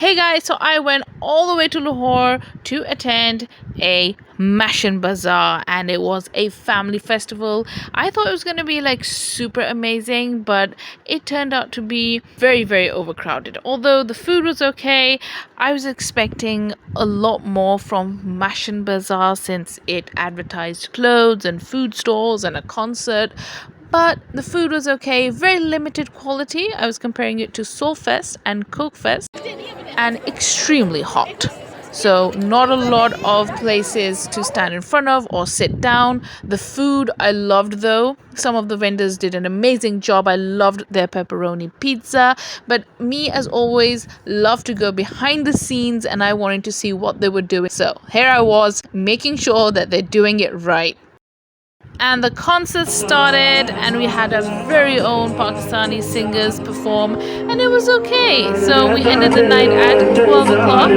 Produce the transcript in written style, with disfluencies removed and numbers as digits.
Hey guys, so I went all the way to Lahore to attend a Mashan Bazaar and it was a family festival. I thought it was going to be like super amazing, but it turned out to be very, very overcrowded. Although the food was okay, I was expecting a lot more from Mashan Bazaar since it advertised clothes and food stores and a concert, but the food was okay, very limited quality. I was comparing it to Soulfest and Cokefest, and extremely hot. So, not a lot of places to stand in front of or sit down. The food I loved though. Some of the vendors did an amazing job. I loved their pepperoni pizza. But me, as always, love to go behind the scenes and I wanted to see what they were doing. So, here I was making sure that they're doing it right. And the concert started and we had our very own Pakistani singers perform and it was okay. So we ended the night at 12 o'clock.